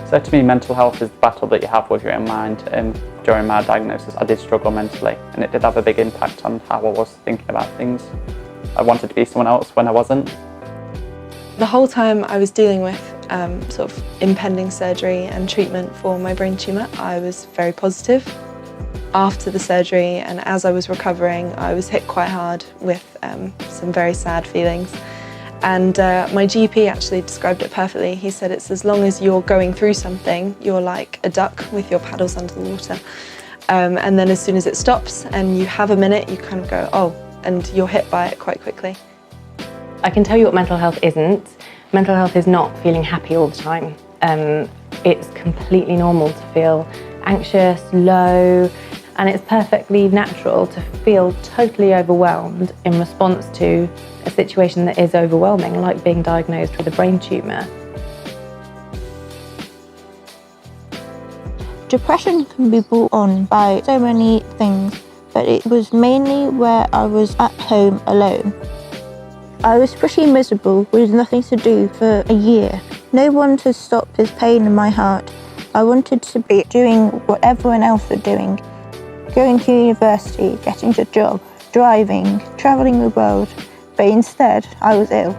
So to me, mental health is the battle that you have with your own mind. During my diagnosis, I did struggle mentally, and it did have a big impact on how I was thinking about things. I wanted to be someone else when I wasn't. The whole time I was dealing with sort of impending surgery and treatment for my brain tumour, I was very positive. After the surgery and as I was recovering, I was hit quite hard with some very sad feelings. And my GP actually described it perfectly. He said it's as long as you're going through something, you're like a duck with your paddles under the water. And then as soon as it stops and you have a minute, you kind of go, oh, and you're hit by it quite quickly. I can tell you what mental health isn't. Mental health is not feeling happy all the time. It's completely normal to feel anxious, low, and it's perfectly natural to feel totally overwhelmed in response to a situation that is overwhelming, like being diagnosed with a brain tumour. Depression can be brought on by so many things, but it was mainly where I was at home alone. I was pretty miserable with nothing to do for a year. No one to stop this pain in my heart. I wanted to be doing what everyone else was doing. Going to university, getting a job, driving, travelling the world, but instead I was ill.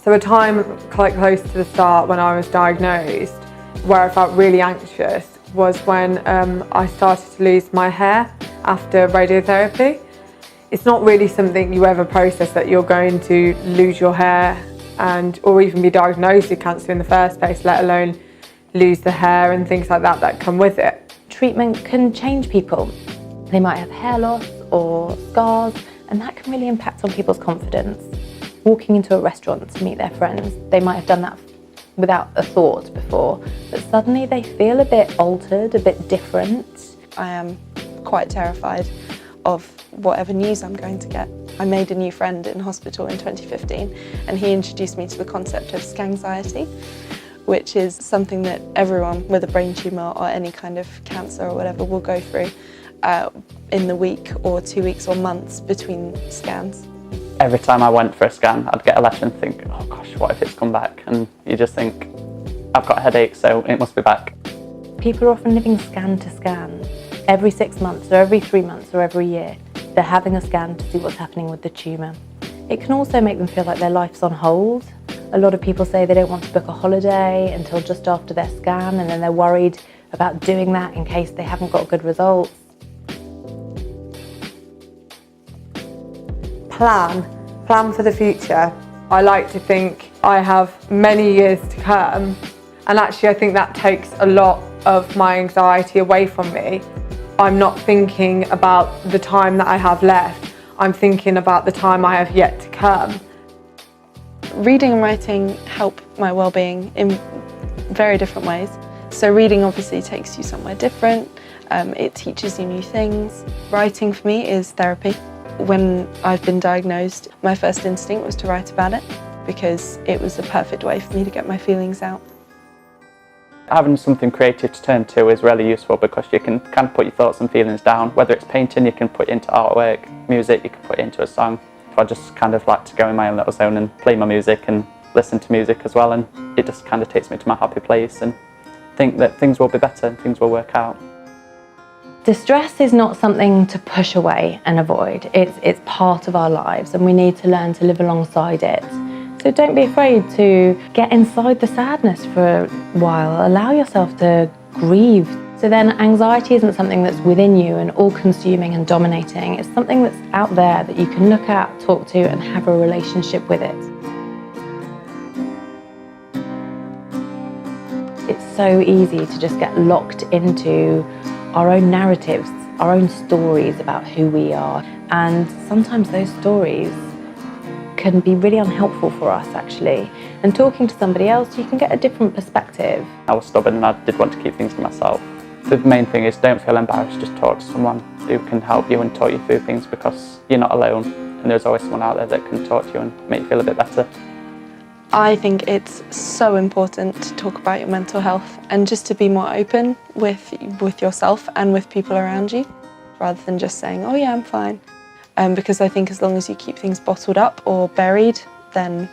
So a time quite close to the start when I was diagnosed, where I felt really anxious, was when I started to lose my hair after radiotherapy. It's not really something you ever process, that you're going to lose your hair or even be diagnosed with cancer in the first place, let alone lose the hair and things like that come with it. Treatment can change people. They might have hair loss or scars, and that can really impact on people's confidence. Walking into a restaurant to meet their friends, they might have done that without a thought before, but suddenly they feel a bit altered, a bit different. I am quite terrified of whatever news I'm going to get. I made a new friend in hospital in 2015, and he introduced me to the concept of scanxiety, which is something that everyone with a brain tumour or any kind of cancer or whatever will go through in the week or 2 weeks or months between scans. Every time I went for a scan, I'd get a letter and think, oh gosh, what if it's come back? And you just think, I've got a headache, so it must be back. People are often living scan to scan. Every 6 months or every 3 months or every year, they're having a scan to see what's happening with the tumour. It can also make them feel like their life's on hold. A lot of people say they don't want to book a holiday until just after their scan, and then they're worried about doing that in case they haven't got good results. Plan for the future. I like to think I have many years to come, and actually I think that takes a lot of my anxiety away from me. I'm not thinking about the time that I have left, I'm thinking about the time I have yet to come. Reading and writing help my well-being in very different ways. So reading obviously takes you somewhere different, it teaches you new things. Writing for me is therapy. When I've been diagnosed, my first instinct was to write about it because it was the perfect way for me to get my feelings out. Having something creative to turn to is really useful because you can kind of put your thoughts and feelings down. Whether it's painting, you can put it into artwork, music, you can put it into a song. I just kind of like to go in my own little zone and play my music and listen to music as well, and it just kind of takes me to my happy place and think that things will be better and things will work out. Distress is not something to push away and avoid. It's part of our lives, and we need to learn to live alongside it. So don't be afraid to get inside the sadness for a while. Allow yourself to grieve. So then anxiety isn't something that's within you and all-consuming and dominating. It's something that's out there that you can look at, talk to, and have a relationship with it. It's so easy to just get locked into our own narratives, our own stories about who we are. And sometimes those stories can be really unhelpful for us, actually. And talking to somebody else, you can get a different perspective. I was stubborn and I did want to keep things to myself. The main thing is don't feel embarrassed, just talk to someone who can help you and talk you through things, because you're not alone and there's always someone out there that can talk to you and make you feel a bit better. I think it's so important to talk about your mental health and just to be more open with yourself and with people around you, rather than just saying, oh yeah, I'm fine. Because I think as long as you keep things bottled up or buried, then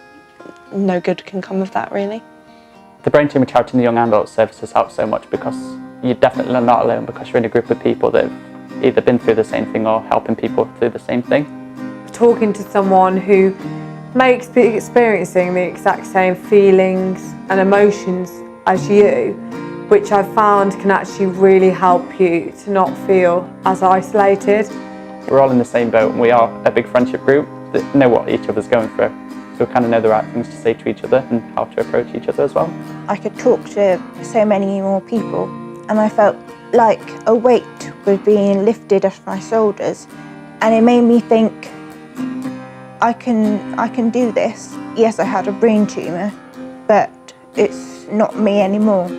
no good can come of that, really. The Brain Tumour Charity and the Young Adult Services help so much because you're definitely not alone, because you're in a group of people that have either been through the same thing or helping people through the same thing. Talking to someone who may be experiencing the exact same feelings and emotions as you, which I've found can actually really help you to not feel as isolated. We're all in the same boat, and we are a big friendship group that know what each other's going through. So we kind of know the right things to say to each other and how to approach each other as well. I could talk to so many more people, and I felt like a weight was being lifted off my shoulders, and it made me think, I can do this. Yes, I had a brain tumour, but it's not me anymore.